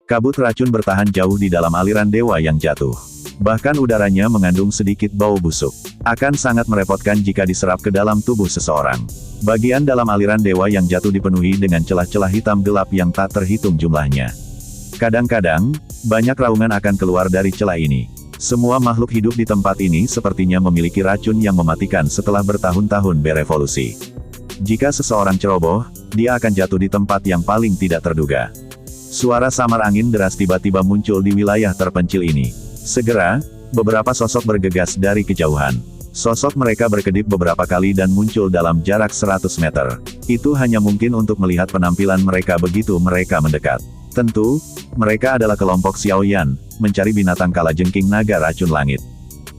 Kabut racun bertahan jauh di dalam aliran dewa yang jatuh. Bahkan udaranya mengandung sedikit bau busuk. Akan sangat merepotkan jika diserap ke dalam tubuh seseorang. Bagian dalam aliran dewa yang jatuh dipenuhi dengan celah-celah hitam gelap yang tak terhitung jumlahnya. Kadang-kadang, banyak raungan akan keluar dari celah ini. Semua makhluk hidup di tempat ini sepertinya memiliki racun yang mematikan setelah bertahun-tahun berevolusi. Jika seseorang ceroboh, dia akan jatuh di tempat yang paling tidak terduga. Suara samar angin deras tiba-tiba muncul di wilayah terpencil ini. Segera, beberapa sosok bergegas dari kejauhan. Sosok mereka berkedip beberapa kali dan muncul dalam jarak 100 meter. Itu hanya mungkin untuk melihat penampilan mereka begitu mereka mendekat. Tentu, mereka adalah kelompok Xiaoyan, mencari binatang kalajengking naga racun langit.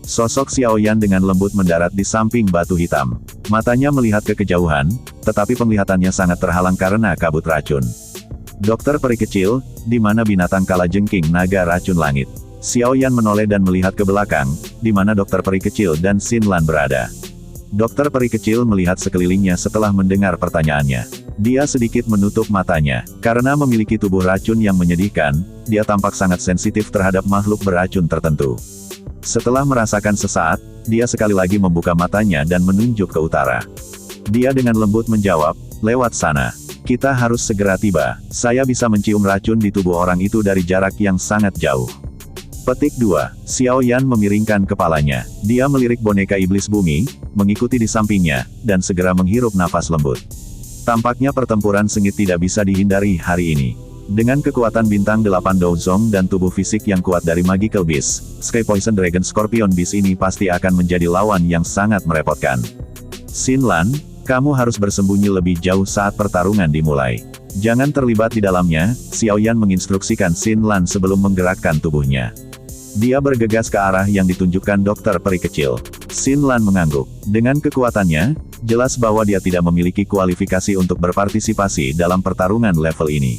Sosok Xiaoyan dengan lembut mendarat di samping batu hitam. Matanya melihat ke kejauhan, tetapi penglihatannya sangat terhalang karena kabut racun. Dokter peri kecil, di mana binatang kalajengking naga racun langit? Xiaoyan menoleh dan melihat ke belakang, di mana dokter peri kecil dan Xin Lan berada. Dokter peri kecil melihat sekelilingnya setelah mendengar pertanyaannya. Dia sedikit menutup matanya. Karena memiliki tubuh racun yang menyedihkan, dia tampak sangat sensitif terhadap makhluk beracun tertentu. Setelah merasakan sesaat, dia sekali lagi membuka matanya dan menunjuk ke utara. Dia dengan lembut menjawab, "Lewat sana. Kita harus segera tiba. Saya bisa mencium racun di tubuh orang itu dari jarak yang sangat jauh." Petik 2. Xiaoyan memiringkan kepalanya. Dia melirik boneka iblis bumi, mengikuti di sampingnya, dan segera menghirup nafas lembut. Tampaknya pertempuran sengit tidak bisa dihindari hari ini. Dengan kekuatan bintang 8 Douzong dan tubuh fisik yang kuat dari Magical Beast, Sky Poison Dragon Scorpion Beast ini pasti akan menjadi lawan yang sangat merepotkan. Xin Lan, kamu harus bersembunyi lebih jauh saat pertarungan dimulai. Jangan terlibat di dalamnya, Xiaoyan menginstruksikan Xin Lan sebelum menggerakkan tubuhnya. Dia bergegas ke arah yang ditunjukkan dokter peri kecil. Xin Lan mengangguk. Dengan kekuatannya, jelas bahwa dia tidak memiliki kualifikasi untuk berpartisipasi dalam pertarungan level ini.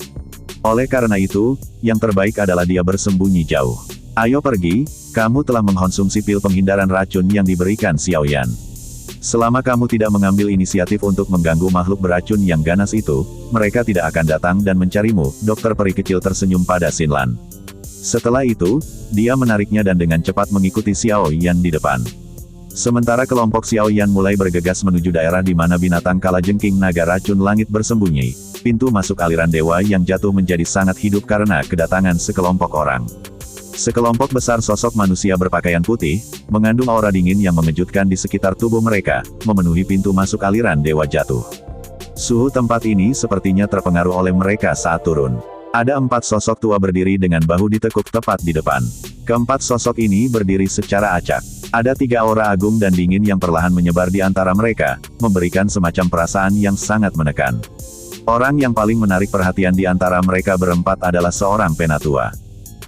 Oleh karena itu, yang terbaik adalah dia bersembunyi jauh. Ayo pergi, kamu telah mengkonsumsi pil penghindaran racun yang diberikan Xiaoyan. Selama kamu tidak mengambil inisiatif untuk mengganggu makhluk beracun yang ganas itu, mereka tidak akan datang dan mencarimu. Dokter peri kecil tersenyum pada Xin Lan. Setelah itu, dia menariknya dan dengan cepat mengikuti Xiaoyan di depan. Sementara kelompok Xiaoyan mulai bergegas menuju daerah di mana binatang kalajengking naga racun langit bersembunyi, pintu masuk aliran dewa yang jatuh menjadi sangat hidup karena kedatangan sekelompok orang. Sekelompok besar sosok manusia berpakaian putih, mengandung aura dingin yang mengejutkan di sekitar tubuh mereka, memenuhi pintu masuk aliran dewa jatuh. Suhu tempat ini sepertinya terpengaruh oleh mereka saat turun. Ada 4 sosok tua berdiri dengan bahu ditekuk tepat di depan. Keempat sosok ini berdiri secara acak. Ada 3 aura agung dan dingin yang perlahan menyebar di antara mereka, memberikan semacam perasaan yang sangat menekan. Orang yang paling menarik perhatian di antara mereka berempat adalah seorang penatua.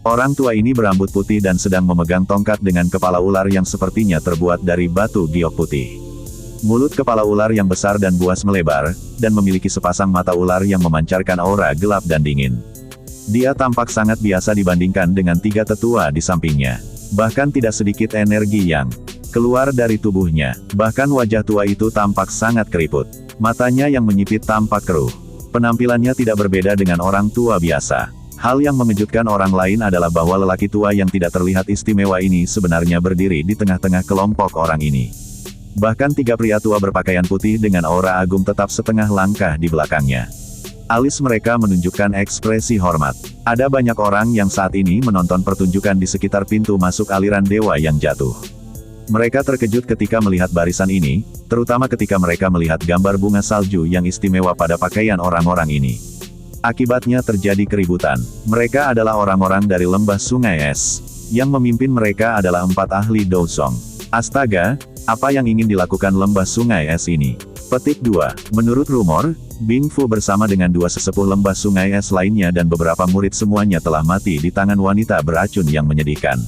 Orang tua ini berambut putih dan sedang memegang tongkat dengan kepala ular yang sepertinya terbuat dari batu giok putih. Mulut kepala ular yang besar dan buas melebar, dan memiliki sepasang mata ular yang memancarkan aura gelap dan dingin. Dia tampak sangat biasa dibandingkan dengan 3 tetua di sampingnya. Bahkan tidak sedikit energi yang keluar dari tubuhnya. Bahkan wajah tua itu tampak sangat keriput. Matanya yang menyipit tampak keruh. Penampilannya tidak berbeda dengan orang tua biasa. Hal yang mengejutkan orang lain adalah bahwa lelaki tua yang tidak terlihat istimewa ini sebenarnya berdiri di tengah-tengah kelompok orang ini. Bahkan 3 pria tua berpakaian putih dengan aura agung tetap setengah langkah di belakangnya. Alis mereka menunjukkan ekspresi hormat. Ada banyak orang yang saat ini menonton pertunjukan di sekitar pintu masuk aliran dewa yang jatuh. Mereka terkejut ketika melihat barisan ini, terutama ketika mereka melihat gambar bunga salju yang istimewa pada pakaian orang-orang ini. Akibatnya terjadi keributan. Mereka adalah orang-orang dari lembah sungai es. Yang memimpin mereka adalah 4 ahli Douzong. Astaga, apa yang ingin dilakukan lembah sungai es ini? Petik 2. Menurut rumor, Bing Fu bersama dengan 2 sesepuh lembah sungai es lainnya dan beberapa murid semuanya telah mati di tangan wanita beracun yang menyedihkan.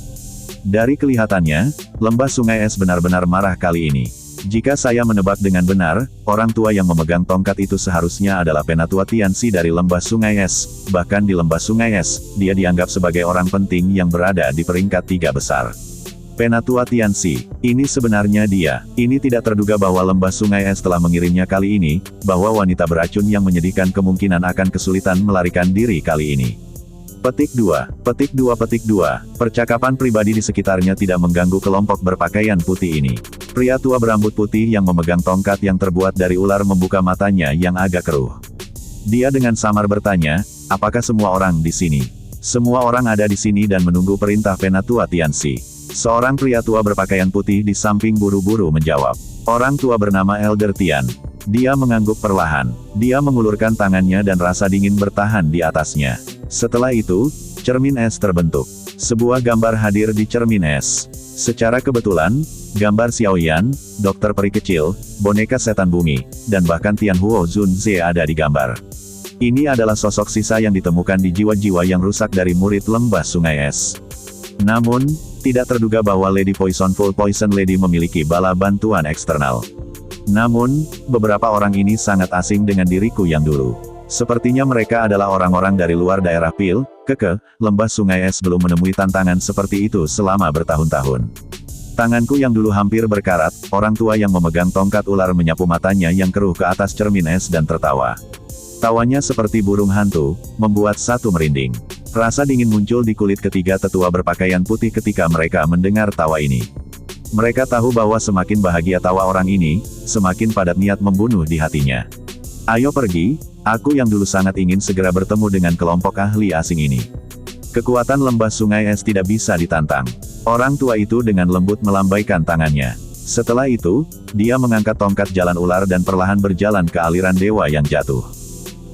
Dari kelihatannya, lembah sungai es benar-benar marah kali ini. Jika saya menebak dengan benar, orang tua yang memegang tongkat itu seharusnya adalah Penatua Tianxi dari lembah sungai es. Bahkan di lembah sungai es, dia dianggap sebagai orang penting yang berada di peringkat 3 besar. Penatua Tianxi, ini sebenarnya dia. Ini tidak terduga bahwa lembah sungai es telah mengirimnya kali ini, bahwa wanita beracun yang menyedihkan kemungkinan akan kesulitan melarikan diri kali ini. Petik 2. Petik 2. Petik 2. Percakapan pribadi di sekitarnya tidak mengganggu kelompok berpakaian putih ini. Pria tua berambut putih yang memegang tongkat yang terbuat dari ular membuka matanya yang agak keruh. Dia dengan samar bertanya, apakah semua orang di sini? Semua orang ada di sini dan menunggu perintah Penatua Tianxi. Seorang pria tua berpakaian putih di samping buru-buru menjawab. Orang tua bernama Elder Tian. Dia mengangguk perlahan. Dia mengulurkan tangannya dan rasa dingin bertahan di atasnya. Setelah itu, cermin es terbentuk. Sebuah gambar hadir di cermin es. Secara kebetulan, gambar Xiaoyan, dokter peri kecil, boneka setan bumi, dan bahkan Tianhuo Zunze ada di gambar. Ini adalah sosok sisa yang ditemukan di jiwa-jiwa yang rusak dari murid lembah sungai es. Namun, tidak terduga bahwa Lady Poisonful Poison Lady memiliki bala bantuan eksternal. Namun, beberapa orang ini sangat asing dengan diriku yang dulu. Sepertinya mereka adalah orang-orang dari luar daerah Pil, Keke, lembah sungai es belum menemui tantangan seperti itu selama bertahun-tahun. Tanganku yang dulu hampir berkarat, orang tua yang memegang tongkat ular menyapu matanya yang keruh ke atas cermin es dan tertawa. Tawanya seperti burung hantu, membuat satu merinding. Rasa dingin muncul di kulit ketiga tetua berpakaian putih ketika mereka mendengar tawa ini. Mereka tahu bahwa semakin bahagia tawa orang ini, semakin padat niat membunuh di hatinya. Ayo pergi, aku yang dulu sangat ingin segera bertemu dengan kelompok ahli asing ini. Kekuatan lembah sungai es tidak bisa ditantang. Orang tua itu dengan lembut melambaikan tangannya. Setelah itu, dia mengangkat tongkat jalan ular dan perlahan berjalan ke aliran dewa yang jatuh.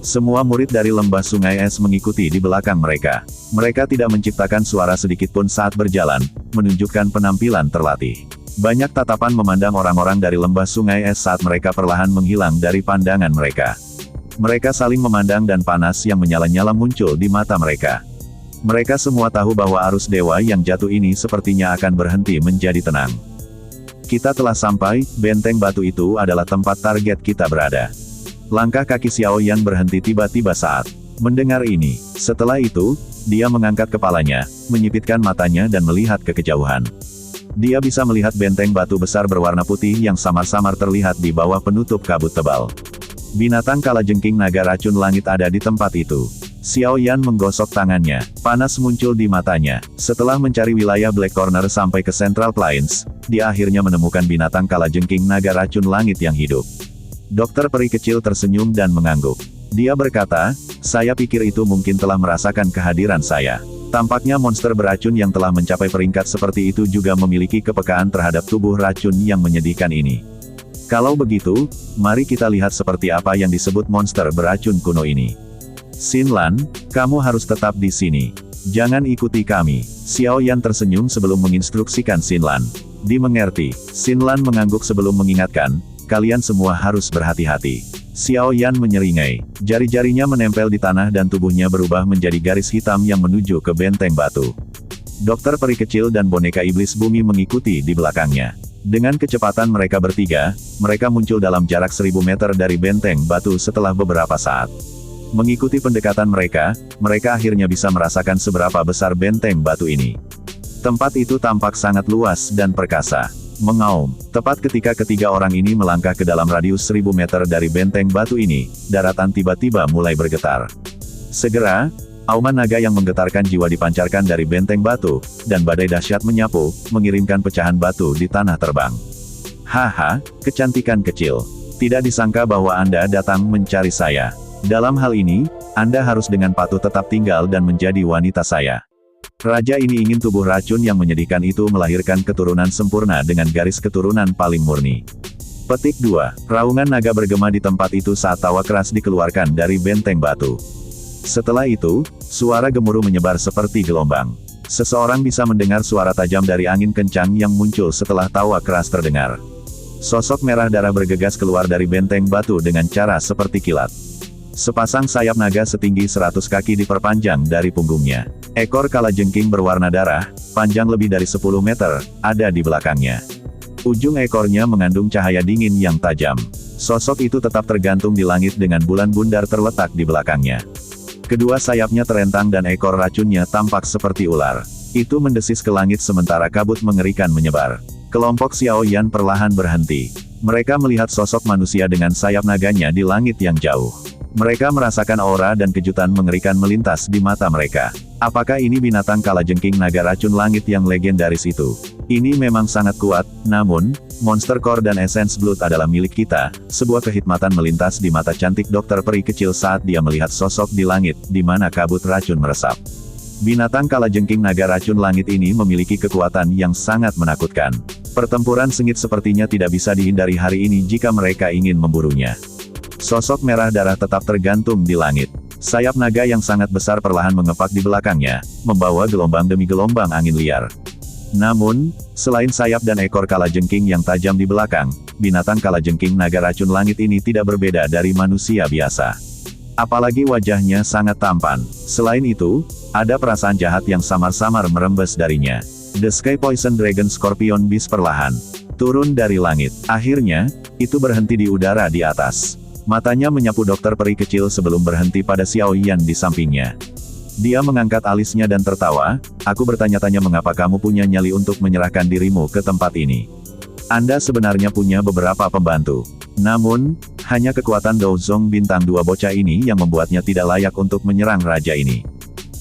Semua murid dari lembah sungai es mengikuti di belakang mereka. Mereka tidak menciptakan suara sedikitpun saat berjalan, menunjukkan penampilan terlatih. Banyak tatapan memandang orang-orang dari lembah sungai es saat mereka perlahan menghilang dari pandangan mereka. Mereka saling memandang dan panas yang menyala-nyala muncul di mata mereka. Mereka semua tahu bahwa arus dewa yang jatuh ini sepertinya akan berhenti menjadi tenang. Kita telah sampai, benteng batu itu adalah tempat target kita berada. Langkah kaki Xiaoyan berhenti tiba-tiba saat mendengar ini. Setelah itu, dia mengangkat kepalanya, menyipitkan matanya dan melihat ke kejauhan. Dia bisa melihat benteng batu besar berwarna putih yang samar-samar terlihat di bawah penutup kabut tebal. Binatang kalajengking naga racun langit ada di tempat itu. Xiaoyan menggosok tangannya. Panas muncul di matanya. Setelah mencari wilayah Black Corner sampai ke Central Plains, dia akhirnya menemukan binatang kalajengking naga racun langit yang hidup. Dokter peri kecil tersenyum dan mengangguk. Dia berkata, saya pikir itu mungkin telah merasakan kehadiran saya. Tampaknya monster beracun yang telah mencapai peringkat seperti itu juga memiliki kepekaan terhadap tubuh racun yang menyedihkan ini. Kalau begitu, mari kita lihat seperti apa yang disebut monster beracun kuno ini. Xinlan, kamu harus tetap di sini. Jangan ikuti kami. Xiaoyan tersenyum sebelum menginstruksikan Xinlan. Dimengerti. Xinlan mengangguk sebelum mengingatkan, kalian semua harus berhati-hati. Xiaoyan menyeringai. Jari-jarinya menempel di tanah dan tubuhnya berubah menjadi garis hitam yang menuju ke benteng batu. Dokter peri kecil dan boneka iblis bumi mengikuti di belakangnya. Dengan kecepatan mereka bertiga, mereka muncul dalam jarak 1000 meter dari benteng batu setelah beberapa saat. Mengikuti pendekatan mereka, mereka akhirnya bisa merasakan seberapa besar benteng batu ini. Tempat itu tampak sangat luas dan perkasa. Mengaum, tepat ketika ketiga orang ini melangkah ke dalam radius 1000 meter dari benteng batu ini, daratan tiba-tiba mulai bergetar. Segera, auman naga yang menggetarkan jiwa dipancarkan dari benteng batu, dan badai dahsyat menyapu, mengirimkan pecahan batu di tanah terbang. Haha, kecantikan kecil. Tidak disangka bahwa Anda datang mencari saya. Dalam hal ini, Anda harus dengan patuh tetap tinggal dan menjadi wanita saya. Raja ini ingin tubuh racun yang menyedihkan itu melahirkan keturunan sempurna dengan garis keturunan paling murni. Petik 2. Raungan naga bergema di tempat itu saat tawa keras dikeluarkan dari benteng batu. Setelah itu, suara gemuruh menyebar seperti gelombang. Seseorang bisa mendengar suara tajam dari angin kencang yang muncul setelah tawa keras terdengar. Sosok merah darah bergegas keluar dari benteng batu dengan cara seperti kilat. Sepasang sayap naga setinggi 100 kaki diperpanjang dari punggungnya. Ekor kalajengking berwarna darah, panjang lebih dari 10 meter, ada di belakangnya. Ujung ekornya mengandung cahaya dingin yang tajam. Sosok itu tetap tergantung di langit dengan bulan bundar terletak di belakangnya. Kedua sayapnya terentang dan ekor racunnya tampak seperti ular. Itu mendesis ke langit sementara kabut mengerikan menyebar. Kelompok Xiaoyan perlahan berhenti. Mereka melihat sosok manusia dengan sayap naganya di langit yang jauh. Mereka merasakan aura dan kejutan mengerikan melintas di mata mereka. Apakah ini binatang kalajengking naga racun langit yang legendaris itu? Ini memang sangat kuat, namun, Monster Core dan Essence Blood adalah milik kita. Sebuah kehikmatan melintas di mata cantik dokter peri kecil saat dia melihat sosok di langit, di mana kabut racun meresap. Binatang kalajengking naga racun langit ini memiliki kekuatan yang sangat menakutkan. Pertempuran sengit sepertinya tidak bisa dihindari hari ini jika mereka ingin memburunya. Sosok merah darah tetap tergantung di langit. Sayap naga yang sangat besar perlahan mengepak di belakangnya, membawa gelombang demi gelombang angin liar. Namun, selain sayap dan ekor kalajengking yang tajam di belakang, binatang kalajengking naga racun langit ini tidak berbeda dari manusia biasa. Apalagi wajahnya sangat tampan. Selain itu, ada perasaan jahat yang samar-samar merembes darinya. The Sky Poison Dragon Scorpion Beast perlahan turun dari langit. Akhirnya, itu berhenti di udara di atas. Matanya menyapu dokter peri kecil sebelum berhenti pada Xiao Yan di sampingnya. Dia mengangkat alisnya dan tertawa, "Aku bertanya-tanya mengapa kamu punya nyali untuk menyerahkan dirimu ke tempat ini. Anda sebenarnya punya beberapa pembantu. Namun, hanya kekuatan Douzong bintang 2 bocah ini yang membuatnya tidak layak untuk menyerang raja ini."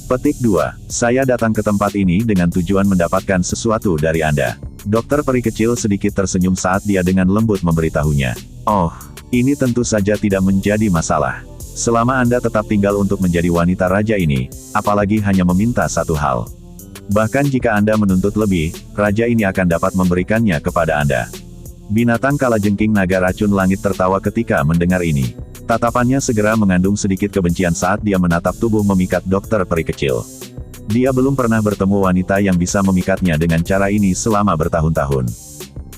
Petik 2. Saya datang ke tempat ini dengan tujuan mendapatkan sesuatu dari Anda. Dokter peri kecil sedikit tersenyum saat dia dengan lembut memberitahunya. "Oh, ini tentu saja tidak menjadi masalah. Selama Anda tetap tinggal untuk menjadi wanita raja ini, apalagi hanya meminta satu hal. Bahkan jika Anda menuntut lebih, raja ini akan dapat memberikannya kepada Anda." Binatang kalajengking naga racun langit tertawa ketika mendengar ini. Tatapannya segera mengandung sedikit kebencian saat dia menatap tubuh memikat dokter peri kecil. Dia belum pernah bertemu wanita yang bisa memikatnya dengan cara ini selama bertahun-tahun.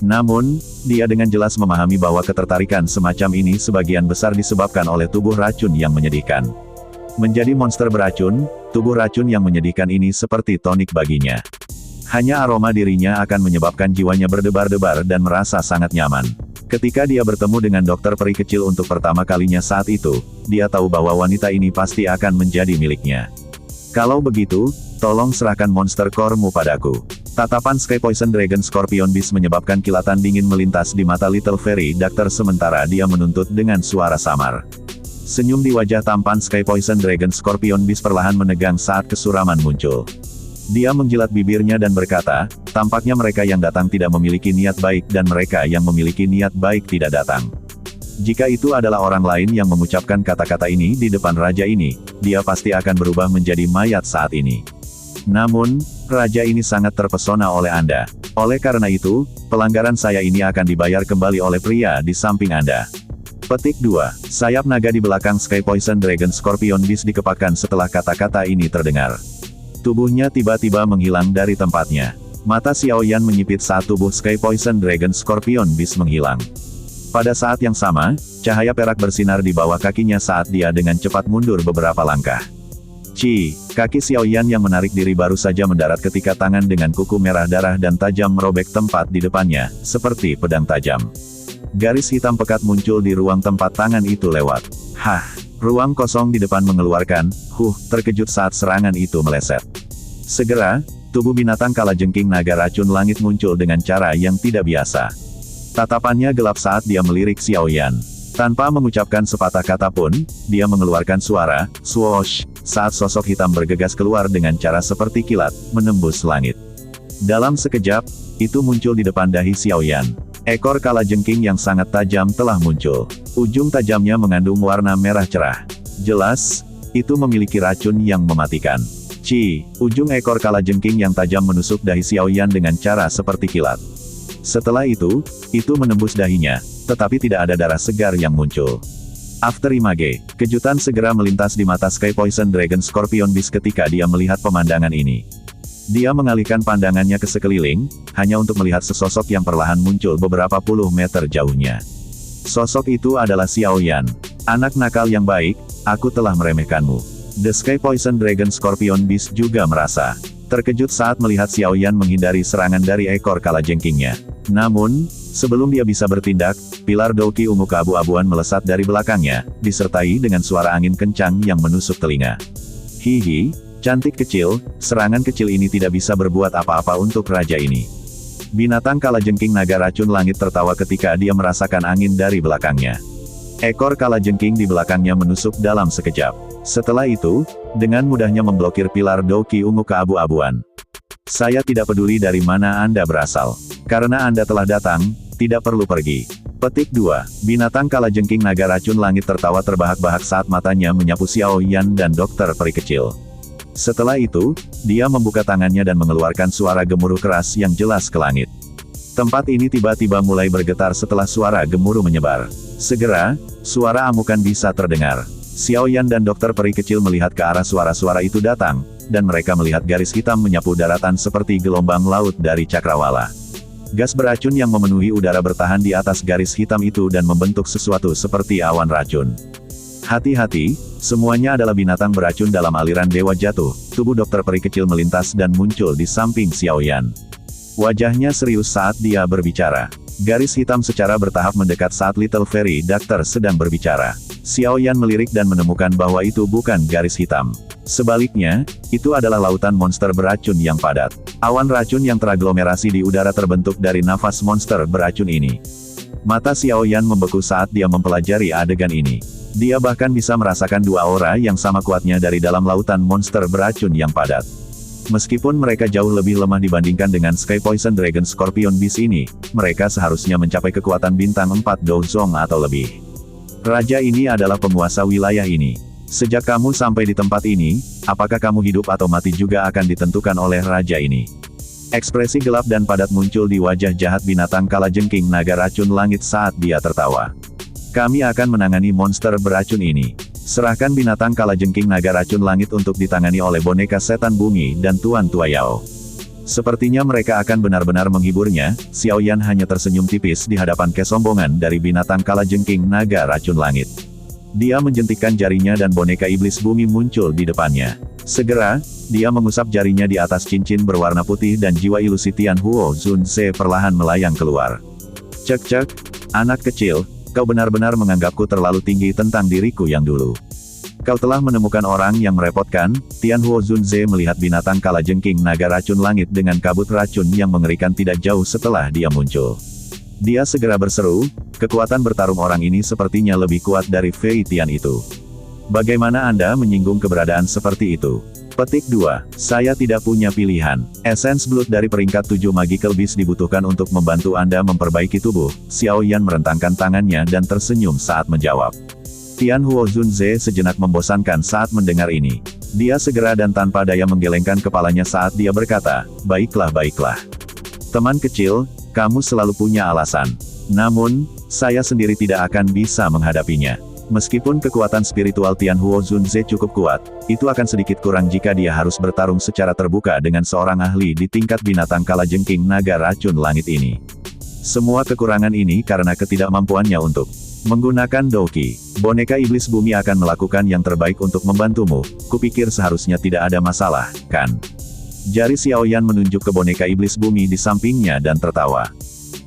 Namun, dia dengan jelas memahami bahwa ketertarikan semacam ini sebagian besar disebabkan oleh tubuh racun yang menyedihkan. Menjadi monster beracun, tubuh racun yang menyedihkan ini seperti tonik baginya. Hanya aroma dirinya akan menyebabkan jiwanya berdebar-debar dan merasa sangat nyaman. Ketika dia bertemu dengan dokter peri kecil untuk pertama kalinya saat itu, dia tahu bahwa wanita ini pasti akan menjadi miliknya. "Kalau begitu, tolong serahkan Monster Core-mu padaku." Tatapan Sky Poison Dragon Scorpion Beast menyebabkan kilatan dingin melintas di mata Little Fairy Doctor sementara dia menuntut dengan suara samar. Senyum di wajah tampan Sky Poison Dragon Scorpion Beast perlahan menegang saat kesuraman muncul. Dia menjilat bibirnya dan berkata, "Tampaknya mereka yang datang tidak memiliki niat baik dan mereka yang memiliki niat baik tidak datang. Jika itu adalah orang lain yang mengucapkan kata-kata ini di depan raja ini, dia pasti akan berubah menjadi mayat saat ini. Namun, raja ini sangat terpesona oleh Anda. Oleh karena itu, pelanggaran saya ini akan dibayar kembali oleh pria di samping Anda." Petik 2. Sayap naga di belakang Sky Poison Dragon Scorpion Beast dikepakkan setelah kata-kata ini terdengar. Tubuhnya tiba-tiba menghilang dari tempatnya. Mata Xiao Yan menyipit saat tubuh Sky Poison Dragon Scorpion Beast menghilang. Pada saat yang sama, cahaya perak bersinar di bawah kakinya saat dia dengan cepat mundur beberapa langkah. Kaki Xiao Yan yang menarik diri baru saja mendarat ketika tangan dengan kuku merah darah dan tajam merobek tempat di depannya, seperti pedang tajam. Garis hitam pekat muncul di ruang tempat tangan itu lewat. Ruang kosong di depan mengeluarkan, terkejut saat serangan itu meleset. Segera, tubuh binatang kalajengking naga racun langit muncul dengan cara yang tidak biasa. Tatapannya gelap saat dia melirik Xiao Yan. Tanpa mengucapkan sepatah kata pun, dia mengeluarkan suara, swoosh, saat sosok hitam bergegas keluar dengan cara seperti kilat, menembus langit. Dalam sekejap, itu muncul di depan dahi Xiao Yan. Ekor kalajengking yang sangat tajam telah muncul. Ujung tajamnya mengandung warna merah cerah. Jelas, itu memiliki racun yang mematikan. Ujung ekor kalajengking yang tajam menusuk dahi Xiao Yan dengan cara seperti kilat. Setelah itu menembus dahinya, tetapi tidak ada darah segar yang muncul. Afterimage, kejutan segera melintas di mata Sky Poison Dragon Scorpion Beast ketika dia melihat pemandangan ini. Dia mengalihkan pandangannya ke sekeliling, hanya untuk melihat sesosok yang perlahan muncul beberapa puluh meter jauhnya. Sosok itu adalah Xiao Yan. "Anak nakal yang baik, aku telah meremehkanmu." The Sky Poison Dragon Scorpion Beast juga merasa terkejut saat melihat Xiao Yan menghindari serangan dari ekor kalajengkingnya. Namun, sebelum dia bisa bertindak, pilar Douki ungu keabu-abuan melesat dari belakangnya, disertai dengan suara angin kencang yang menusuk telinga. Cantik kecil, serangan kecil ini tidak bisa berbuat apa-apa untuk raja ini. Binatang kalajengking naga racun langit tertawa ketika dia merasakan angin dari belakangnya. Ekor kalajengking di belakangnya menusuk dalam sekejap. Setelah itu, dengan mudahnya memblokir pilar Doki ungu keabu-abuan. Saya tidak peduli dari mana Anda berasal. Karena Anda telah datang, tidak perlu pergi. Petik 2. Binatang kalajengking naga racun langit tertawa terbahak-bahak saat matanya menyapu Xiao Yan dan dokter peri kecil. Setelah itu, dia membuka tangannya dan mengeluarkan suara gemuruh keras yang jelas ke langit. Tempat ini tiba-tiba mulai bergetar setelah suara gemuruh menyebar. Segera, suara amukan bisa terdengar. Xiao Yan dan dokter peri kecil melihat ke arah suara-suara itu datang, dan mereka melihat garis hitam menyapu daratan seperti gelombang laut dari cakrawala. Gas beracun yang memenuhi udara bertahan di atas garis hitam itu dan membentuk sesuatu seperti awan racun. Hati-hati, semuanya adalah binatang beracun dalam aliran dewa jatuh. Tubuh dokter peri kecil melintas dan muncul di samping Xiao Yan. Wajahnya serius saat dia berbicara. Garis hitam secara bertahap mendekat saat Little Fairy Doctor sedang berbicara. Xiao Yan melirik dan menemukan bahwa itu bukan garis hitam. Sebaliknya, itu adalah lautan monster beracun yang padat. Awan racun yang teraglomerasi di udara terbentuk dari nafas monster beracun ini. Mata Xiao Yan membeku saat dia mempelajari adegan ini. Dia bahkan bisa merasakan dua aura yang sama kuatnya dari dalam lautan monster beracun yang padat. Meskipun mereka jauh lebih lemah dibandingkan dengan Sky Poison Dragon Scorpion Beast ini, mereka seharusnya mencapai kekuatan bintang 4 Dozong atau lebih. Raja ini adalah penguasa wilayah ini. Sejak kamu sampai di tempat ini, apakah kamu hidup atau mati juga akan ditentukan oleh raja ini. Ekspresi gelap dan padat muncul di wajah jahat binatang kalajengking naga racun langit saat dia tertawa. Kami akan menangani monster beracun ini. Serahkan binatang kalajengking naga racun langit untuk ditangani oleh boneka setan bumi dan Tuan Tuayao. Sepertinya mereka akan benar-benar menghiburnya. Xiao Yan hanya tersenyum tipis di hadapan kesombongan dari binatang kalajengking naga racun langit. Dia menjentikkan jarinya dan boneka iblis bumi muncul di depannya. Segera, dia mengusap jarinya di atas cincin berwarna putih dan jiwa ilusi Tian Huo Zunze perlahan melayang keluar. Cek-cek, anak kecil, kau benar-benar menganggapku terlalu tinggi tentang diriku yang dulu. Kau telah menemukan orang yang merepotkan. Tian Huo Zunze melihat binatang kalajengking naga racun langit dengan kabut racun yang mengerikan tidak jauh setelah dia muncul. Dia segera berseru, kekuatan bertarung orang ini sepertinya lebih kuat dari Fei Tian itu. Bagaimana Anda menyinggung keberadaan seperti itu? Petik 2. Saya tidak punya pilihan. Essence Blood dari peringkat 7 Magical Beast dibutuhkan untuk membantu Anda memperbaiki tubuh. Xiao Yan merentangkan tangannya dan tersenyum saat menjawab. Tian Huo Zunze sejenak membosankan saat mendengar ini. Dia segera dan tanpa daya menggelengkan kepalanya saat dia berkata, baiklah baiklah. Teman kecil, kamu selalu punya alasan. Namun, saya sendiri tidak akan bisa menghadapinya. Meskipun kekuatan spiritual Tian Huo Zunze cukup kuat, itu akan sedikit kurang jika dia harus bertarung secara terbuka dengan seorang ahli di tingkat binatang kalajengking naga racun langit ini. Semua kekurangan ini karena ketidakmampuannya untuk menggunakan Doki. Boneka iblis bumi akan melakukan yang terbaik untuk membantumu. Kupikir seharusnya tidak ada masalah, kan? Jari Xiao Yan menunjuk ke boneka iblis bumi di sampingnya dan tertawa.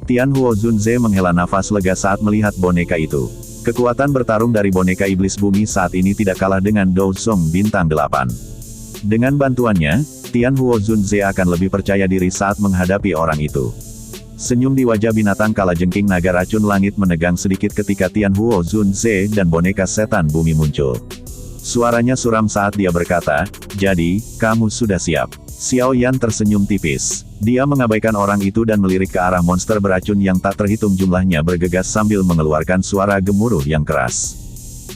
Tian Huo Zunze menghela nafas lega saat melihat boneka itu. Kekuatan bertarung dari boneka iblis bumi saat ini tidak kalah dengan Dozong bintang 8. Dengan bantuannya, Tian Huo Zunze akan lebih percaya diri saat menghadapi orang itu. Senyum di wajah binatang kalajengking naga racun langit menegang sedikit ketika Tian Huo Zunze dan boneka setan bumi muncul. Suaranya suram saat dia berkata, jadi, kamu sudah siap. Xiao Yan tersenyum tipis. Dia mengabaikan orang itu dan melirik ke arah monster beracun yang tak terhitung jumlahnya bergegas sambil mengeluarkan suara gemuruh yang keras.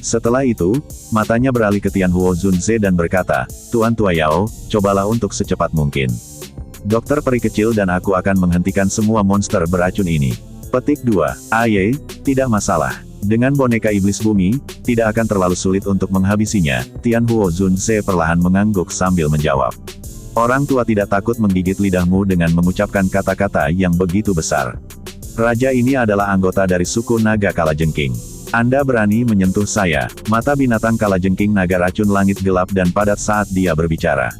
Setelah itu, matanya beralih ke Tian Huo Zunze dan berkata, Tuan Tuayao, cobalah untuk secepat mungkin. Dokter peri kecil dan aku akan menghentikan semua monster beracun ini. Petik 2. Aye, tidak masalah. Dengan boneka iblis bumi, tidak akan terlalu sulit untuk menghabisinya. Tian Huo Zunze perlahan mengangguk sambil menjawab. Orang tua tidak takut menggigit lidahmu dengan mengucapkan kata-kata yang begitu besar. Raja ini adalah anggota dari suku naga kalajengking. Anda berani menyentuh saya. Mata binatang kalajengking naga racun langit gelap dan padat saat dia berbicara.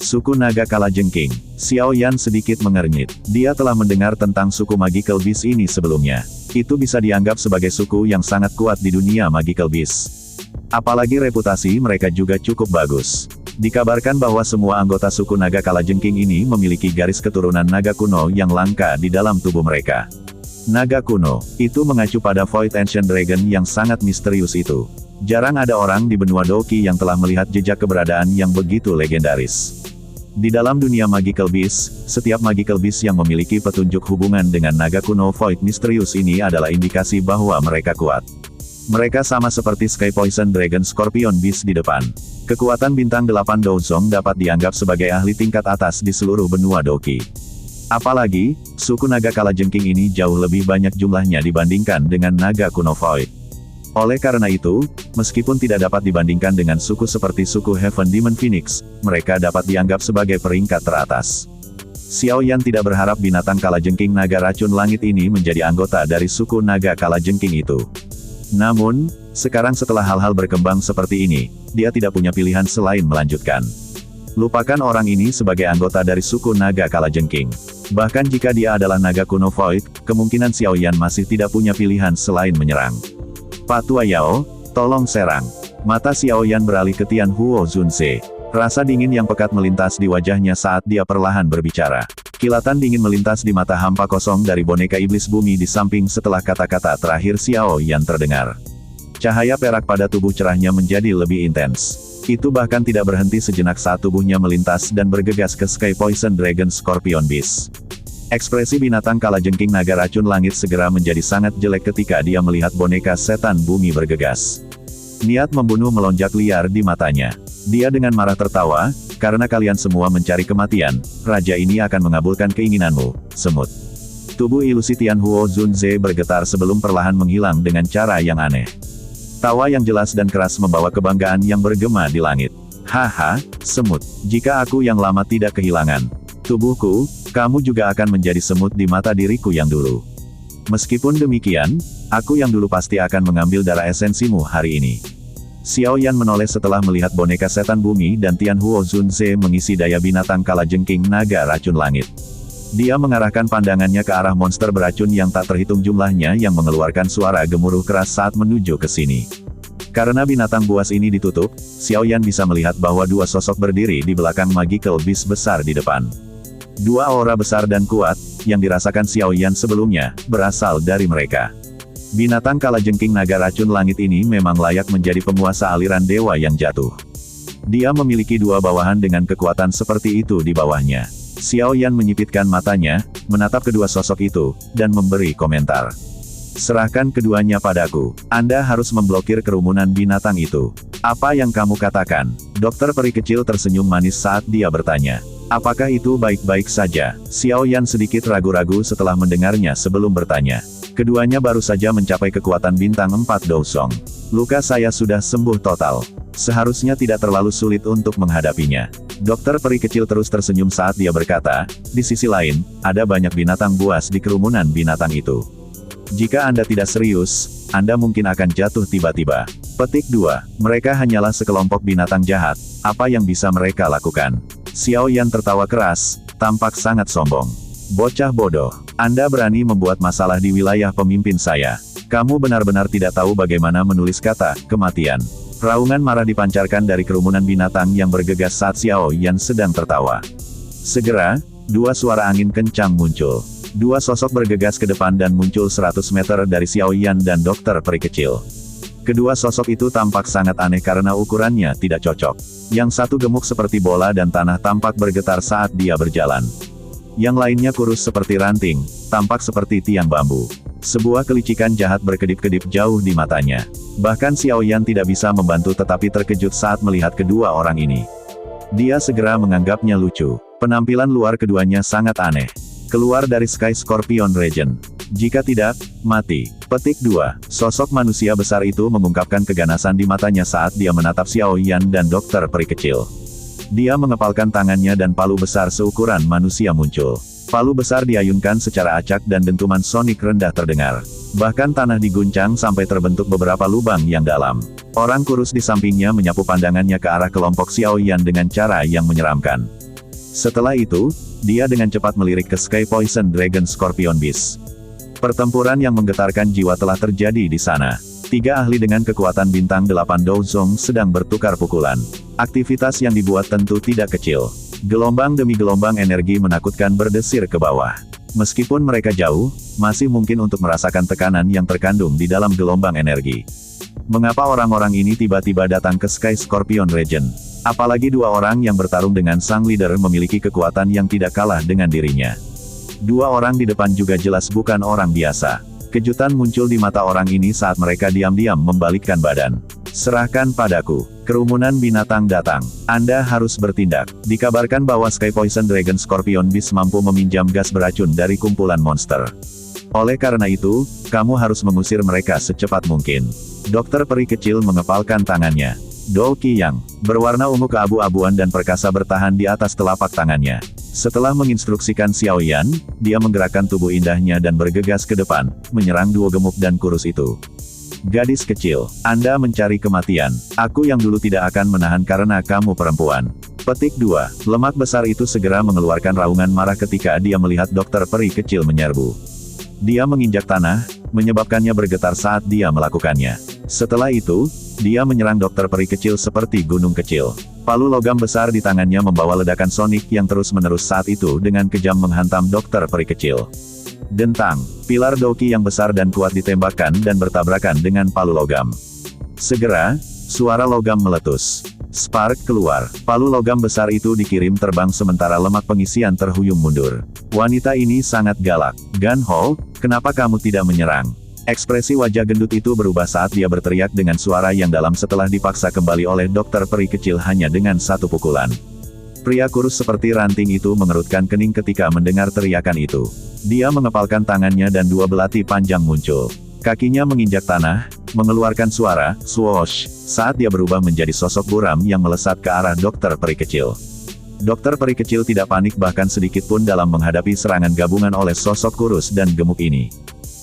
Suku naga kalajengking. Xiao Yan sedikit mengernyit. Dia telah mendengar tentang suku Magical Beast ini sebelumnya. Itu bisa dianggap sebagai suku yang sangat kuat di dunia Magical Beast. Apalagi reputasi mereka juga cukup bagus. Dikabarkan bahwa semua anggota suku naga kalajengking ini memiliki garis keturunan naga kuno yang langka di dalam tubuh mereka. Naga kuno, itu mengacu pada Void Ancient Dragon yang sangat misterius itu. Jarang ada orang di benua Doki yang telah melihat jejak keberadaan yang begitu legendaris. Di dalam dunia Magical Beast, setiap Magical Beast yang memiliki petunjuk hubungan dengan naga kuno Void misterius ini adalah indikasi bahwa mereka kuat. Mereka sama seperti Sky Poison Dragon Scorpion Beast di depan. Kekuatan bintang 8 Douzong dapat dianggap sebagai ahli tingkat atas di seluruh benua Doki. Apalagi, suku naga kalajengking ini jauh lebih banyak jumlahnya dibandingkan dengan naga kuno Void. Oleh karena itu, meskipun tidak dapat dibandingkan dengan suku seperti suku Heaven Demon Phoenix, mereka dapat dianggap sebagai peringkat teratas. Xiao Yan tidak berharap binatang kalajengking naga racun langit ini menjadi anggota dari suku naga kalajengking itu. Namun, sekarang setelah hal-hal berkembang seperti ini, dia tidak punya pilihan selain melanjutkan. Lupakan orang ini sebagai anggota dari suku naga kalajengking. Bahkan jika dia adalah naga kuno Void, kemungkinan Xiao Yan masih tidak punya pilihan selain menyerang. Pak Tua Yao, tolong serang. Mata Xiao Yan beralih ke Tian Huo Zunze. Rasa dingin yang pekat melintas di wajahnya saat dia perlahan berbicara. Kilatan dingin melintas di mata hampa kosong dari boneka iblis bumi di samping setelah kata-kata terakhir Xiao Yan terdengar. Cahaya perak pada tubuh cerahnya menjadi lebih intens. Itu bahkan tidak berhenti sejenak saat tubuhnya melintas dan bergegas ke Sky Poison Dragon Scorpion Beast. Ekspresi binatang kalajengking naga racun langit segera menjadi sangat jelek ketika dia melihat boneka setan bumi bergegas. Niat membunuh melonjak liar di matanya. Dia dengan marah tertawa, karena kalian semua mencari kematian, raja ini akan mengabulkan keinginanmu, semut. Tubuh ilusi Tian Huo Zunze bergetar sebelum perlahan menghilang dengan cara yang aneh. Tawa yang jelas dan keras membawa kebanggaan yang bergema di langit. Haha, semut, jika aku yang lama tidak kehilangan tubuhku, kamu juga akan menjadi semut di mata diriku yang dulu. Meskipun demikian, aku yang dulu pasti akan mengambil darah esensimu hari ini. Xiao Yan menoleh setelah melihat boneka setan bumi dan Tian Huo Zunze mengisi daya binatang kalajengking naga racun langit. Dia mengarahkan pandangannya ke arah monster beracun yang tak terhitung jumlahnya yang mengeluarkan suara gemuruh keras saat menuju ke sini. Karena binatang buas ini ditutup, Xiao Yan bisa melihat bahwa dua sosok berdiri di belakang Magical Beast besar di depan. Dua aura besar dan kuat, yang dirasakan Xiao Yan sebelumnya, berasal dari mereka. Binatang kalajengking naga racun langit ini memang layak menjadi penguasa aliran dewa yang jatuh. Dia memiliki dua bawahan dengan kekuatan seperti itu di bawahnya. Xiao Yan menyipitkan matanya, menatap kedua sosok itu, dan memberi komentar. Serahkan keduanya padaku. Anda harus memblokir kerumunan binatang itu. Apa yang kamu katakan? Dokter peri kecil tersenyum manis saat dia bertanya. Apakah itu baik-baik saja? Xiao Yan sedikit ragu-ragu setelah mendengarnya sebelum bertanya. Keduanya baru saja mencapai kekuatan bintang 4 Douzong. Luka saya sudah sembuh total. Seharusnya tidak terlalu sulit untuk menghadapinya. Dokter peri kecil terus tersenyum saat dia berkata, di sisi lain, ada banyak binatang buas di kerumunan binatang itu. Jika Anda tidak serius, Anda mungkin akan jatuh tiba-tiba. Petik 2. Mereka hanyalah sekelompok binatang jahat. Apa yang bisa mereka lakukan? Xiao Yan tertawa keras, tampak sangat sombong. Bocah bodoh. Anda berani membuat masalah di wilayah pemimpin saya. Kamu benar-benar tidak tahu bagaimana menulis kata kematian. Raungan marah dipancarkan dari kerumunan binatang yang bergegas saat Xiao Yan sedang tertawa. Segera, dua suara angin kencang muncul. Dua sosok bergegas ke depan dan muncul 100 meter dari Xiao Yan dan dokter peri kecil. Kedua sosok itu tampak sangat aneh karena ukurannya tidak cocok. Yang satu gemuk seperti bola dan tanah tampak bergetar saat dia berjalan. Yang lainnya kurus seperti ranting, tampak seperti tiang bambu. Sebuah kelicikan jahat berkedip-kedip jauh di matanya. Bahkan Xiao Yan tidak bisa membantu tetapi terkejut saat melihat kedua orang ini. Dia segera menganggapnya lucu. Penampilan luar keduanya sangat aneh. Keluar dari Sky Scorpion Region. Jika tidak, mati. Petik 2. Sosok manusia besar itu mengungkapkan keganasan di matanya saat dia menatap Xiao Yan dan dokter peri kecil. Dia mengepalkan tangannya dan palu besar seukuran manusia muncul. Palu besar diayunkan secara acak dan dentuman sonik rendah terdengar. Bahkan tanah diguncang sampai terbentuk beberapa lubang yang dalam. Orang kurus di sampingnya menyapu pandangannya ke arah kelompok Xiao Yan dengan cara yang menyeramkan. Setelah itu, dia dengan cepat melirik ke Sky Poison Dragon Scorpion Beast. Pertempuran yang menggetarkan jiwa telah terjadi di sana. Tiga ahli dengan kekuatan bintang 8 Douzong sedang bertukar pukulan. Aktivitas yang dibuat tentu tidak kecil. Gelombang demi gelombang energi menakutkan berdesir ke bawah. Meskipun mereka jauh, masih mungkin untuk merasakan tekanan yang terkandung di dalam gelombang energi. Mengapa orang-orang ini tiba-tiba datang ke Sky Scorpion Region? Apalagi dua orang yang bertarung dengan sang leader memiliki kekuatan yang tidak kalah dengan dirinya. Dua orang di depan juga jelas bukan orang biasa. Kejutan muncul di mata orang ini saat mereka diam-diam membalikkan badan. Serahkan padaku. Kerumunan binatang datang. Anda harus bertindak. Dikabarkan bahwa Sky Poison Dragon Scorpion Beast mampu meminjam gas beracun dari kumpulan monster. Oleh karena itu, kamu harus mengusir mereka secepat mungkin. Dokter peri kecil mengepalkan tangannya. Do Qiyang, berwarna ungu keabu-abuan dan perkasa bertahan di atas telapak tangannya. Setelah menginstruksikan Xiao Yan, dia menggerakkan tubuh indahnya dan bergegas ke depan, menyerang duo gemuk dan kurus itu. Gadis kecil, Anda mencari kematian. Aku yang dulu tidak akan menahan karena kamu perempuan. Petik 2. Lemak besar itu segera mengeluarkan raungan marah ketika dia melihat dokter peri kecil menyerbu. Dia menginjak tanah, menyebabkannya bergetar saat dia melakukannya. Setelah itu, dia menyerang dokter peri kecil seperti gunung kecil. Palu logam besar di tangannya membawa ledakan sonik yang terus-menerus saat itu dengan kejam menghantam dokter peri kecil. Dentang, pilar Doki yang besar dan kuat ditembakkan dan bertabrakan dengan palu logam. Segera, suara logam meletus. Spark keluar. Palu logam besar itu dikirim terbang sementara lemak pengisian terhuyung mundur. Wanita ini sangat galak. Gan Ho, kenapa kamu tidak menyerang? Ekspresi wajah gendut itu berubah saat dia berteriak dengan suara yang dalam setelah dipaksa kembali oleh dokter peri kecil hanya dengan satu pukulan. Pria kurus seperti ranting itu mengerutkan kening ketika mendengar teriakan itu. Dia mengepalkan tangannya dan dua belati panjang muncul. Kakinya menginjak tanah, mengeluarkan suara, swoosh, saat dia berubah menjadi sosok buram yang melesat ke arah dokter peri kecil. Dokter peri kecil tidak panik bahkan sedikit pun dalam menghadapi serangan gabungan oleh sosok kurus dan gemuk ini.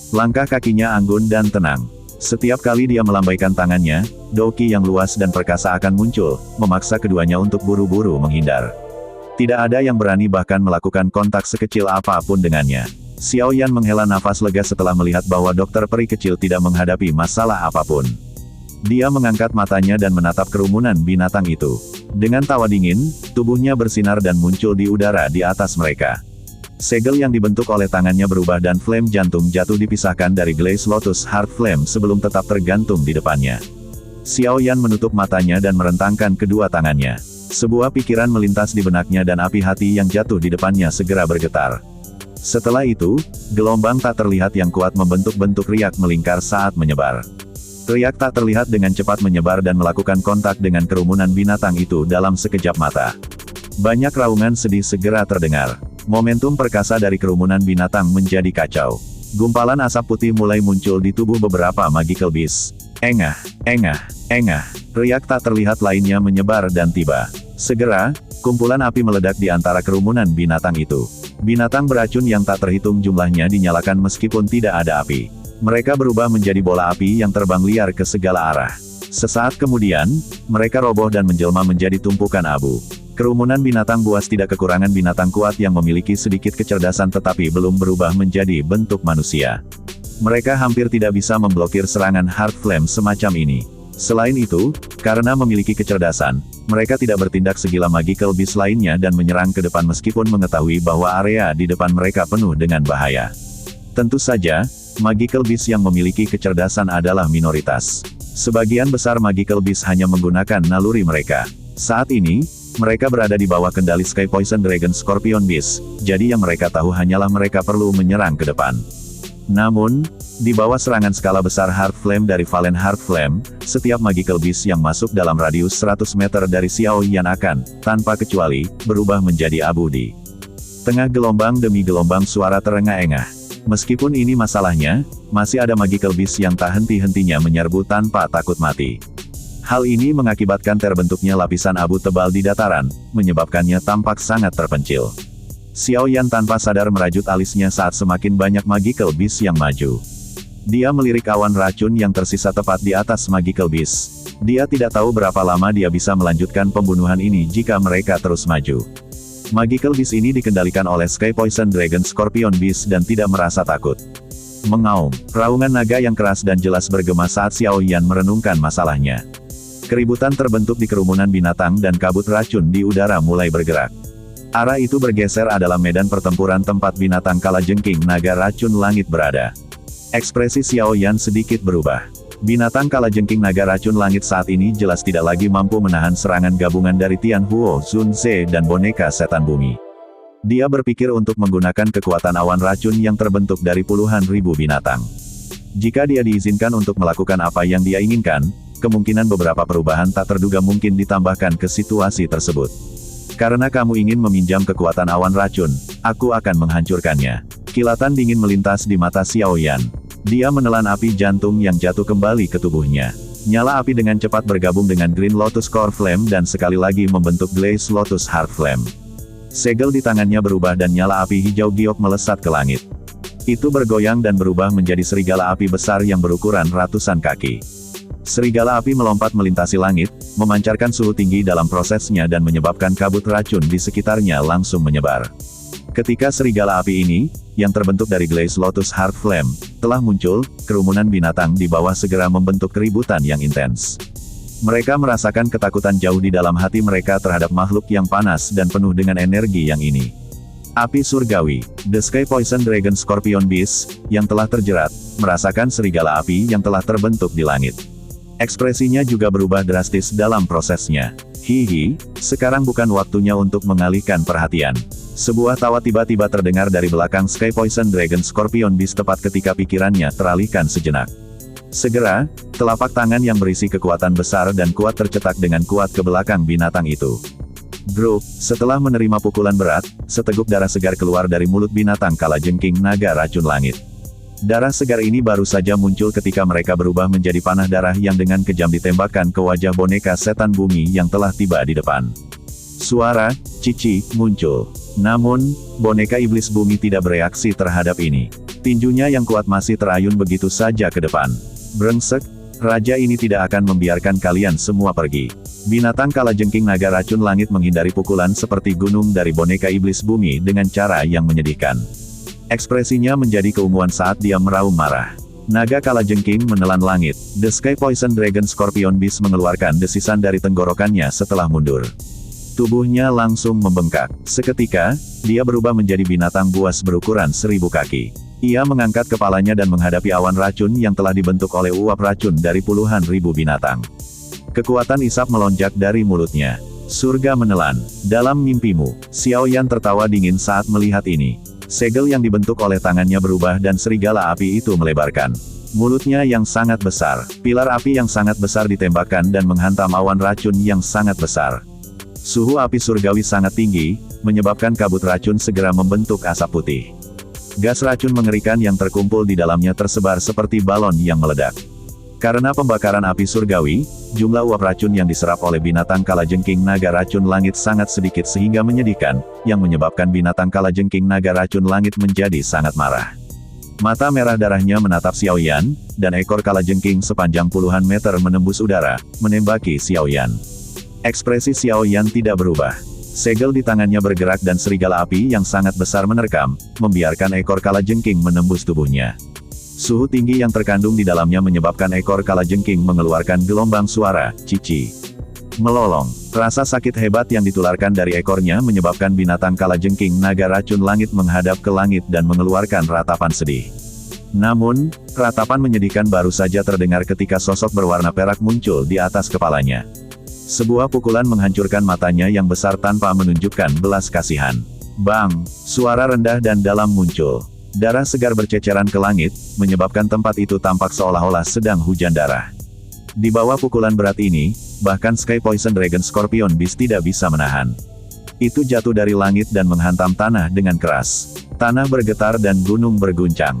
Langkah kakinya anggun dan tenang. Setiap kali dia melambaikan tangannya, Doki yang luas dan perkasa akan muncul, memaksa keduanya untuk buru-buru menghindar. Tidak ada yang berani bahkan melakukan kontak sekecil apapun dengannya. Xiao Yan menghela nafas lega setelah melihat bahwa dokter peri kecil tidak menghadapi masalah apapun. Dia mengangkat matanya dan menatap kerumunan binatang itu. Dengan tawa dingin, tubuhnya bersinar dan muncul di udara di atas mereka. Segel yang dibentuk oleh tangannya berubah dan flame jantung jatuh dipisahkan dari Glaze Lotus Heart Flame sebelum tetap tergantung di depannya. Xiao Yan menutup matanya dan merentangkan kedua tangannya. Sebuah pikiran melintas di benaknya dan api hati yang jatuh di depannya segera bergetar. Setelah itu, gelombang tak terlihat yang kuat membentuk bentuk riak melingkar saat menyebar. Riak tak terlihat dengan cepat menyebar dan melakukan kontak dengan kerumunan binatang itu dalam sekejap mata. Banyak raungan sedih segera terdengar. Momentum perkasa dari kerumunan binatang menjadi kacau. Gumpalan asap putih mulai muncul di tubuh beberapa magical beast. Engah, engah, engah. Riak tak terlihat lainnya menyebar dan tiba. Segera, kumpulan api meledak di antara kerumunan binatang itu. Binatang beracun yang tak terhitung jumlahnya dinyalakan meskipun tidak ada api. Mereka berubah menjadi bola api yang terbang liar ke segala arah. Sesaat kemudian, mereka roboh dan menjelma menjadi tumpukan abu. Kerumunan binatang buas tidak kekurangan binatang kuat yang memiliki sedikit kecerdasan tetapi belum berubah menjadi bentuk manusia. Mereka hampir tidak bisa memblokir serangan Heart Flame semacam ini. Selain itu, karena memiliki kecerdasan, mereka tidak bertindak segila magical beast lainnya dan menyerang ke depan meskipun mengetahui bahwa area di depan mereka penuh dengan bahaya. Tentu saja, magical beast yang memiliki kecerdasan adalah minoritas. Sebagian besar magical beast hanya menggunakan naluri mereka. Saat ini, mereka berada di bawah kendali Sky Poison Dragon Scorpion Beast, jadi yang mereka tahu hanyalah mereka perlu menyerang ke depan. Namun, di bawah serangan skala besar Heart Flame dari Valen Heart Flame, setiap magical beast yang masuk dalam radius 100 meter dari Xiao Yan akan, tanpa kecuali, berubah menjadi abu di tengah gelombang demi gelombang suara terengah-engah. Meskipun ini masalahnya, masih ada magical beast yang tak henti-hentinya menyerbu tanpa takut mati. Hal ini mengakibatkan terbentuknya lapisan abu tebal di dataran, menyebabkannya tampak sangat terpencil. Xiao Yan tanpa sadar merajut alisnya saat semakin banyak magical beast yang maju. Dia melirik awan racun yang tersisa tepat di atas magical beast. Dia tidak tahu berapa lama dia bisa melanjutkan pembunuhan ini jika mereka terus maju. Magical beast ini dikendalikan oleh Sky Poison Dragon Scorpion Beast dan tidak merasa takut. Mengaum, raungan naga yang keras dan jelas bergema saat Xiao Yan merenungkan masalahnya. Keributan terbentuk di kerumunan binatang dan kabut racun di udara mulai bergerak. Arah itu bergeser adalah medan pertempuran tempat binatang kalajengking naga racun langit berada. Ekspresi Xiao Yan sedikit berubah. Binatang kalajengking naga racun langit saat ini jelas tidak lagi mampu menahan serangan gabungan dari Tian Huo, Zun Ze dan boneka setan bumi. Dia berpikir untuk menggunakan kekuatan awan racun yang terbentuk dari puluhan ribu binatang. Jika dia diizinkan untuk melakukan apa yang dia inginkan, kemungkinan beberapa perubahan tak terduga mungkin ditambahkan ke situasi tersebut. Karena kamu ingin meminjam kekuatan awan racun, aku akan menghancurkannya. Kilatan dingin melintas di mata Xiao Yan. Dia menelan api jantung yang jatuh kembali ke tubuhnya. Nyala api dengan cepat bergabung dengan Green Lotus Core Flame dan sekali lagi membentuk Blaze Lotus Heart Flame. Segel di tangannya berubah dan nyala api hijau giok melesat ke langit. Itu bergoyang dan berubah menjadi serigala api besar yang berukuran ratusan kaki. Serigala api melompat melintasi langit, memancarkan suhu tinggi dalam prosesnya dan menyebabkan kabut racun di sekitarnya langsung menyebar. Ketika serigala api ini, yang terbentuk dari Blaze Lotus Heart Flame, telah muncul, kerumunan binatang di bawah segera membentuk keributan yang intens. Mereka merasakan ketakutan jauh di dalam hati mereka terhadap makhluk yang panas dan penuh dengan energi yang ini. Api surgawi, The Sky Poison Dragon Scorpion Beast, yang telah terjerat, merasakan serigala api yang telah terbentuk di langit. Ekspresinya juga berubah drastis dalam prosesnya. Hihi, sekarang bukan waktunya untuk mengalihkan perhatian. Sebuah tawa tiba-tiba terdengar dari belakang Sky Poison Dragon Scorpion Beast tepat ketika pikirannya teralihkan sejenak. Segera, telapak tangan yang berisi kekuatan besar dan kuat tercetak dengan kuat ke belakang binatang itu. Grup, setelah menerima pukulan berat, seteguk darah segar keluar dari mulut binatang kalajengking naga racun langit. Darah segar ini baru saja muncul ketika mereka berubah menjadi panah darah yang dengan kejam ditembakkan ke wajah boneka setan bumi yang telah tiba di depan. Suara "Cici" muncul. Namun, boneka iblis bumi tidak bereaksi terhadap ini. Tinjunya yang kuat masih terayun begitu saja ke depan. Brengsek, raja ini tidak akan membiarkan kalian semua pergi. Binatang kalajengking naga racun langit menghindari pukulan seperti gunung dari boneka iblis bumi dengan cara yang menyedihkan. Ekspresinya menjadi keunguan saat dia meraung marah. Naga kalajengking menelan langit. The Sky Poison Dragon Scorpion Beast mengeluarkan desisan dari tenggorokannya setelah mundur. Tubuhnya langsung membengkak. Seketika, dia berubah menjadi binatang buas berukuran 1000 kaki. Ia mengangkat kepalanya dan menghadapi awan racun yang telah dibentuk oleh uap racun dari puluhan ribu binatang. Kekuatan isap melonjak dari mulutnya. Surga menelan. Dalam mimpimu, Xiao Yan tertawa dingin saat melihat ini. Segel yang dibentuk oleh tangannya berubah dan serigala api itu melebarkan mulutnya yang sangat besar. Pilar api yang sangat besar ditembakkan dan menghantam awan racun yang sangat besar. Suhu api surgawi sangat tinggi, menyebabkan kabut racun segera membentuk asap putih. Gas racun mengerikan yang terkumpul di dalamnya tersebar seperti balon yang meledak. Karena pembakaran api surgawi, jumlah uap racun yang diserap oleh binatang kalajengking naga racun langit sangat sedikit sehingga menyedihkan, yang menyebabkan binatang kalajengking naga racun langit menjadi sangat marah. Mata merah darahnya menatap Xiao Yan, dan ekor kalajengking sepanjang puluhan meter menembus udara, menembaki Xiao Yan. Ekspresi Xiao Yan tidak berubah. Segel di tangannya bergerak dan serigala api yang sangat besar menerkam, membiarkan ekor kalajengking menembus tubuhnya. Suhu tinggi yang terkandung di dalamnya menyebabkan ekor kalajengking mengeluarkan gelombang suara, "Cici." Melolong. Rasa sakit hebat yang ditularkan dari ekornya menyebabkan binatang kalajengking naga racun langit menghadap ke langit dan mengeluarkan ratapan sedih. Namun, ratapan menyedihkan baru saja terdengar ketika sosok berwarna perak muncul di atas kepalanya. Sebuah pukulan menghancurkan matanya yang besar tanpa menunjukkan belas kasihan. Bang! Suara rendah dan dalam muncul. Darah segar berceceran ke langit, menyebabkan tempat itu tampak seolah-olah sedang hujan darah. Di bawah pukulan berat ini, bahkan Sky Poison Dragon Scorpion Beast tidak bisa menahan. Itu jatuh dari langit dan menghantam tanah dengan keras. Tanah bergetar dan gunung berguncang.